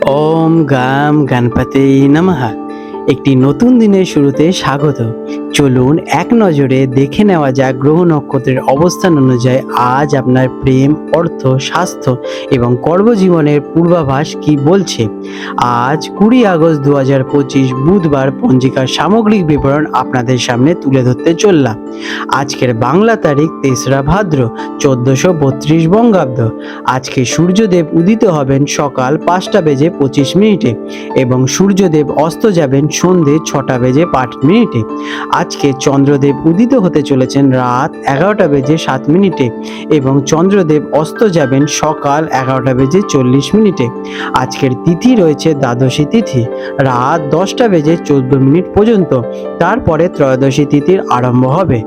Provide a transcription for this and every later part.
ওম গাম গণপতে নমঃ। একটি নতুন দিনের শুরুতে স্বাগত। চলুন এক নজরে দেখে নেওয়া যাক গ্রহ নক্ষত্রের অবস্থান অনুযায়ী আজ আপনার প্রেম, অর্থ, স্বাস্থ্য এবং কর্মজীবনের পূর্বাভাস কি বলছে। আজ 20 আগস্ট 2025 বুধবার পঞ্জিকার সামগ্রিক বিবরণ আপনাদের সামনে তুলে ধরতে চললাম। আজকের বাংলা তারিখ 3রা ভাদ্র 1432 বঙ্গাব্দ। আজকে সূর্যদেব উদিত হবেন সকাল 5টা বেজে 25 মিনিটে এবং সূর্যদেব অস্ত যাবেন সন্ধে 6টা বেজে 5 মিনিটে। আজকে চন্দ্রদেব উদিত হতে চলেছেন রাত 11টা বেজে 7 মিনিটে এবং চন্দ্রদেব অস্ত যাবেন সকাল 11টা বেজে 40 মিনিটে। আজকের তিথি রয়েছে দ্বাদশী তিথি রাত 10টা বেজে 14 মিনিট পর্যন্ত। তারপরে ত্রয়োদশী তিথির আরম্ভ হবে।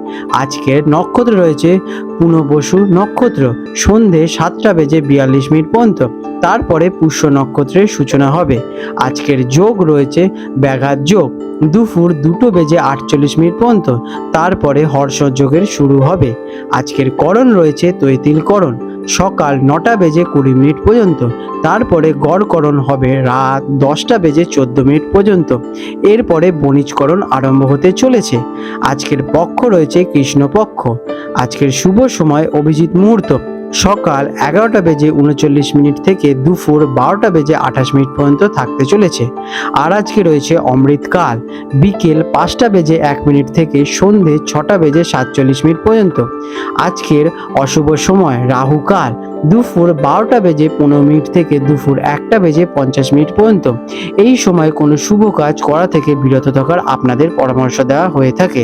আজকের নক্ষত্র রয়েছে পুনর্বসু নক্ষত্র সন্ধে 7টা বেজে 42 মিনিট পর্যন্ত। তারপরে পুষ্য নক্ষত্রের সূচনা হবে। আজকের যোগ রয়েছে ব্যাঘাত যোগ দুপুর 2টো বেজে 48 মিনিট পর্যন্ত। তারপরে হর্ষ যোগের শুরু হবে। আজকের করণ রয়েছে তৈতিল করণ সকাল 9টা বেজে 20 মিনিট পর্যন্ত। তারপরে গড়করণ হবে রাত 10টা বেজে 14 মিনিট পর্যন্ত। এরপরে বণিজকরণ আরম্ভ হতে চলেছে। আজকের পক্ষ রয়েছে কৃষ্ণপক্ষ। আজকের শুভ সময় অভিজিৎ মুহূর্ত সকাল 11টা বেজে 39 মিনিট থেকে দুপুর 12টা বেজে 28 মিনিট পর্যন্ত থাকতে চলেছে। আর আজকে রয়েছে অমৃতকাল বিকেল 5টা বেজে 1 মিনিট থেকে সন্ধে 6টা বেজে 47 মিনিট পর্যন্ত। আজকের অশুভ সময় রাহুকাল দুপুর 12টা বেজে 15 মিনিট থেকে দুপুর 1টা বেজে 50 মিনিট পর্যন্ত। এই সময় কোনো শুভ কাজ করা থেকে বিরত থাকার আপনাদের পরামর্শ দেওয়া হয়ে থাকে।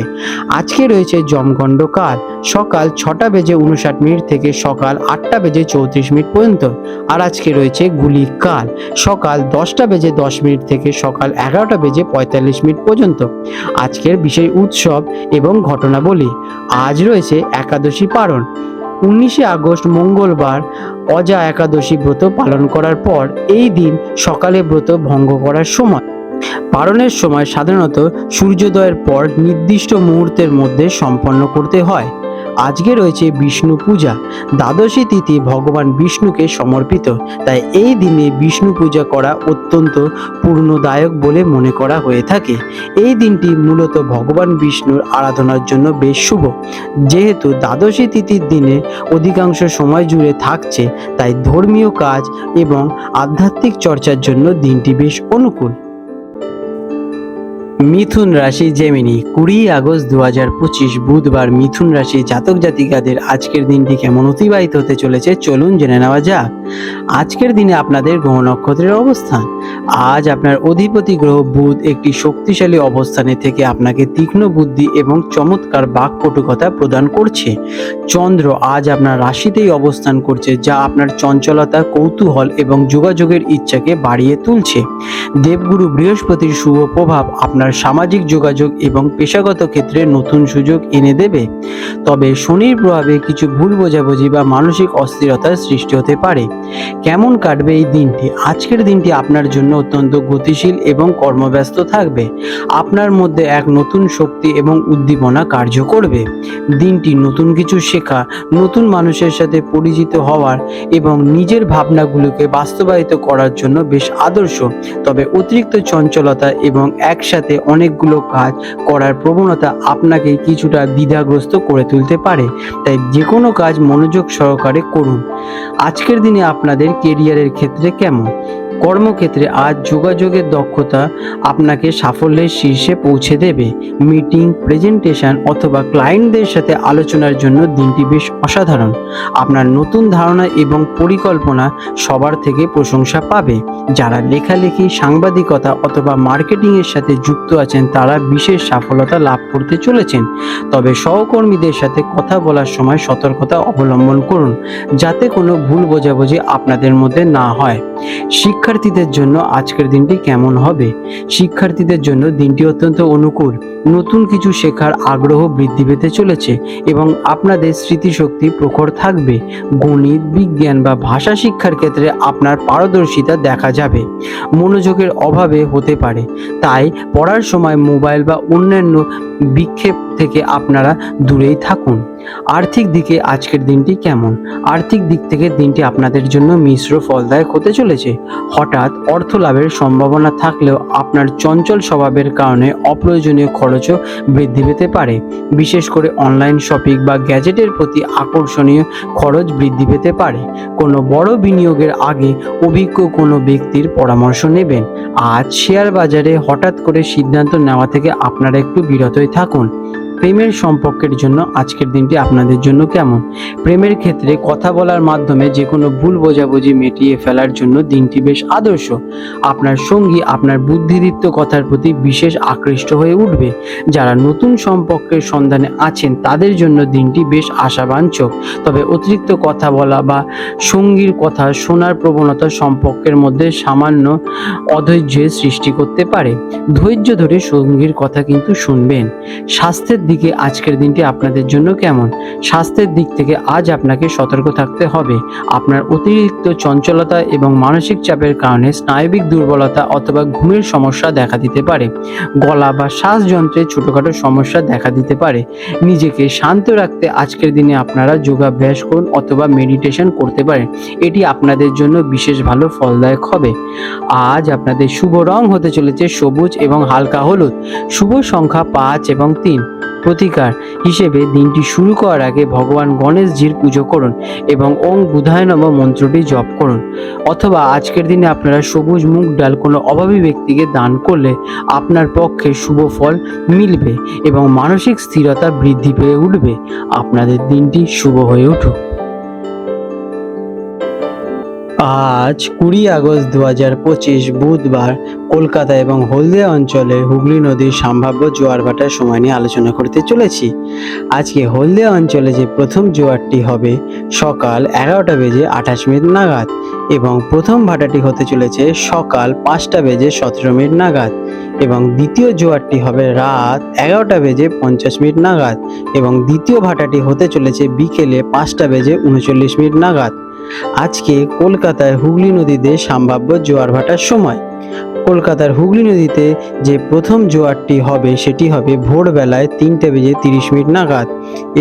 আজকে রয়েছে যমগণ্ড কাল সকাল 6টা বেজে 59 মিনিট থেকে সকাল 8টা বেজে 34 মিনিট পর্যন্ত। আর আজকে রয়েছে গুলিক কাল সকাল 10টা বেজে 10 মিনিট থেকে সকাল 11টা বেজে 45 মিনিট পর্যন্ত। আজকের বিশেষ উৎসব এবং ঘটনাবলী। আজ রয়েছে একাদশী পারণ। 19শে আগস্ট মঙ্গলবার অজা একাদশী ব্রত পালন করার পর এই দিন সকালে ব্রত ভঙ্গ করার সময়। পারণের সময় সাধারণত সূর্যোদয়ের পর নির্দিষ্ট মুহূর্তের মধ্যে সম্পন্ন করতে হয়। আজকে রয়েছে বিষ্ণু পূজা। দ্বাদশী তিথি ভগবান বিষ্ণুকে সমর্পিত, তাই এই দিনে বিষ্ণু পূজা করা অত্যন্ত পূর্ণদায়ক বলে মনে করা হয়ে থাকে। এই দিনটি মূলত ভগবান বিষ্ণুর আরাধনার জন্য বেশ শুভ। যেহেতু দ্বাদশী তিথির দিনে অধিকাংশ সময় জুড়ে থাকছে, তাই ধর্মীয় কাজ এবং আধ্যাত্মিক চর্চার জন্য দিনটি বেশ অনুকূল। মিথুন রাশি জেমিনি 20 আগস্ট 2025 বুধবার মিথুন রাশি জাতক জাতিকাদের আজকের দিনটি কেমন অতিবাহিত হতে চলেছে চলুন জেনে নেওয়া যাক। আজকের দিনে আপনাদের গ্রহ নক্ষত্রের অবস্থান। আজ আপনার অধিপতি গ্রহ বুধ একটি শক্তিশালী অবস্থানে থেকে আপনাকে তীক্ষ্ণ বুদ্ধি এবং চমৎকার বাকপটুকতা প্রদান করছে। চন্দ্র আজ আপনার রাশিতেই অবস্থান করছে, যা আপনার চঞ্চলতা, কৌতূহল এবং যোগাযোগের ইচ্ছাকে বাড়িয়ে তুলছে। দেবগুরু বৃহস্পতির শুভ প্রভাব আপনার সামাজিক যোগাযোগ এবং পেশাগত ক্ষেত্রে নতুন সুযোগ এনে দেবে। তবে শনির প্রভাবে কিছু ভুল বোঝাবুঝি বা মানসিক অস্থিরতার সৃষ্টি হতে পারে। কেমন কাটবে এই দিনটি? আজকের দিনটি আপনার জন্য অত্যন্ত গতিশীল এবং কর্মব্যস্ত থাকবে। আপনার মধ্যে এক নতুন শক্তি এবং উদ্দীপনা কার্য করবে। দিনটি নতুন কিছু শেখা, নতুন মানুষের সাথে পরিচিত হওয়ার এবং নিজের ভাবনাগুলোকে বাস্তবায়িত করার জন্য বেশ আদর্শ। তবে অতিরিক্ত চঞ্চলতা এবং একসাথে অনেকগুলো কাজ করার প্রবণতা আপনাকে কিছুটা দ্বিধাগ্রস্ত করে তুলতে পারে, তাই যে কোনো কাজ মনোযোগ সহকারে করুন। আজকের দিনে আপনাদের কেরিয়ারের ক্ষেত্রে কেমন? কর্মক্ষেত্রে আজ যোগাযোগের দক্ষতা আপনাকে সাফল্যের শীর্ষে পৌঁছে দেবে। মিটিং, প্রেজেন্টেশন অথবা ক্লায়েন্টদের সাথে আলোচনার জন্য দিনটি বেশ অসাধারণ। আপনার নতুন ধারণা এবং পরিকল্পনা সবার থেকে প্রশংসা পাবে। যারা লেখালেখি, সাংবাদিকতা অথবা মার্কেটিংয়ের সাথে যুক্ত আছেন তারা বিশেষ সফলতা লাভ করতে চলেছেন। তবে সহকর্মীদের সাথে কথা বলার সময় সতর্কতা অবলম্বন করুন, যাতে কোনো ভুল বোঝাবুঝি আপনাদের মধ্যে না হয়। শিক্ষার্থীদের জন্য আজকের দিনটি কেমন হবে? শিক্ষার্থীদের জন্য দিনটি অত্যন্ত অনুকূল। নতুন কিছু শেখার আগ্রহ বৃদ্ধি পেতে চলেছে এবং আপনাদের স্মৃতিশক্তি প্রখর থাকবে। গণিত, বিজ্ঞান বা ভাষা শিক্ষার ক্ষেত্রে আপনার পারদর্শিতা দেখা যাবে। মনোযোগের অভাবে হতে পারে, তাই পড়ার সময় মোবাইল বা অন্যান্য বিক্ষেপ থেকে আপনারা দূরেই থাকুন। আর্থিক দিকে আজকের দিনটি কেমন? আর্থিক দিক থেকে দিনটি আপনাদের জন্য মিশ্র ফলদায়ক হতে চলেছে। হঠাৎ অর্থ লাভের সম্ভাবনা থাকলেও আপনার চঞ্চল স্বভাবের কারণে অপ্রয়োজনীয় খরচও বৃদ্ধি পেতে পারে। বিশেষ করে অনলাইন শপিং বা গ্যাজেটের প্রতি আকর্ষণীয় খরচ বৃদ্ধি পেতে পারে। কোনো বড় বিনিয়োগের আগে অভিজ্ঞ কোনো ব্যক্তির পরামর্শ নেবেন। আজ শেয়ার বাজারে হঠাৎ করে সিদ্ধান্ত নেওয়া থেকে আপনারা একটু বিরতই থাকুন। প্রেমের সম্পর্কের জন্য আজকের দিনটি আপনাদের জন্য কেমন? প্রেমের ক্ষেত্রে কথা বলার মাধ্যমে যে কোনো ভুল বোঝাবুঝি মিটিয়ে ফেলার জন্য দিনটি বেশ আদর্শ। আপনার সঙ্গী আপনার বুদ্ধিদীপ্ত কথার প্রতি বিশেষ আকৃষ্ট হয়ে উঠবে। যারা নতুন সম্পর্কের সন্ধানে আছেন তাদের জন্য দিনটি বেশ আশাবাঞ্ছক। তবে অতিরিক্ত কথা বলা বা সঙ্গীর কথা শোনার প্রবণতা সম্পর্কের মধ্যে সামান্য অধৈর্যের সৃষ্টি করতে পারে। ধৈর্য ধরে সঙ্গীর কথা কিন্তু শুনবেন। স্বাস্থ্যের দিকে আজকের দিনটি আপনাদের জন্য কেমন? স্বাস্থ্যের দিক থেকে আজ আপনাকে সতর্ক থাকতে হবে। আপনার অতিরিক্ত চঞ্চলতা এবং মানসিক চাপের কারণে স্নায়বিক দুর্বলতা অথবা ঘুমের সমস্যা দেখা দিতে পারে। গলা বা শ্বাসযন্ত্রে ছোটোখাটো সমস্যা দেখা দিতে পারে। নিজেকে শান্ত রাখতে আজকের দিনে আপনারা যোগাভ্যাস করুন অথবা মেডিটেশন করতে পারেন। এটি আপনাদের জন্য বিশেষ ভালো ফলদায়ক হবে। আজ আপনাদের শুভ রং হতে চলেছে সবুজ এবং হালকা হলুদ। শুভ সংখ্যা 5 এবং 3। প্রতিকার হিসেবে দিনটি শুরু করার আগে ভগবান গণেশজির পুজো করুন এবং ওং বুধায় নমঃ মন্ত্রটি জপ করুন। অথবা আজকের দিনে আপনারা সবুজ মুগ ডাল কোনো অভাবী ব্যক্তিকে দান করলে আপনার পক্ষে শুভ ফল মিলবে এবং মানসিক স্থিরতা বৃদ্ধি পেয়ে উঠবে। আপনাদের দিনটি শুভ হয়ে উঠুক। আজ 20 আগস্ট 2025 বুধবার কলকাতা এবং হলদিয়া অঞ্চলে হুগলি নদীর সম্ভাব্য জোয়ার ভাটার সময় নিয়ে আলোচনা করতে চলেছি। আজকে হলদিয়া অঞ্চলে যে প্রথম জোয়ারটি হবে সকাল 11:28 নাগাদ এবং প্রথম ভাটাটি হতে চলেছে সকাল 5:17 নাগাদ এবং দ্বিতীয় জোয়ারটি হবে রাত 11:50 নাগাদ এবং দ্বিতীয় ভাটাটি হতে চলেছে বিকেলে 5:39 নাগাদ। আজকে কলকাতায় হুগলি নদীতে সম্ভাব্য জোয়ার ভাটার সময়। কলকাতার হুগলি নদীতে যে প্রথম জোয়ারটি হবে সেটি হবে ভোরবেলায় 3:30 নাগাদ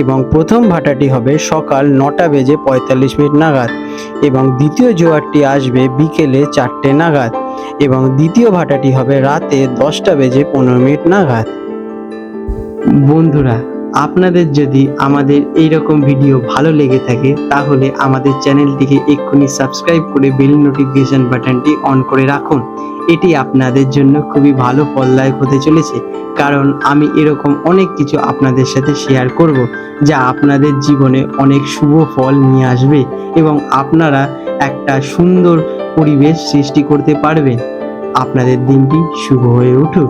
এবং প্রথম ভাটাটি হবে সকাল 9:45 নাগাদ এবং দ্বিতীয় জোয়ারটি আসবে বিকেলে 4টে নাগাদ এবং দ্বিতীয় ভাটাটি হবে রাতে 10:15 নাগাদ। বন্ধুরা, আপনাদের যদি আমাদের এইরকম ভিডিও ভালো লেগে থাকে তাহলে আমাদের চ্যানেলটিকে এক্ষুনি সাবস্ক্রাইব করে বেল নোটিফিকেশন বাটনটি অন করে রাখুন। এটি আপনাদের জন্য খুবই ভালো ফলদায়ক হতে চলেছে, কারণ আমি এরকম অনেক কিছু আপনাদের সাথে শেয়ার করব যা আপনাদের জীবনে অনেক শুভ ফল নিয়ে আসবে এবং আপনারা একটা সুন্দর পরিবেশ সৃষ্টি করতে পারবেন। আপনাদের দিনটি শুভ হয়ে উঠুক।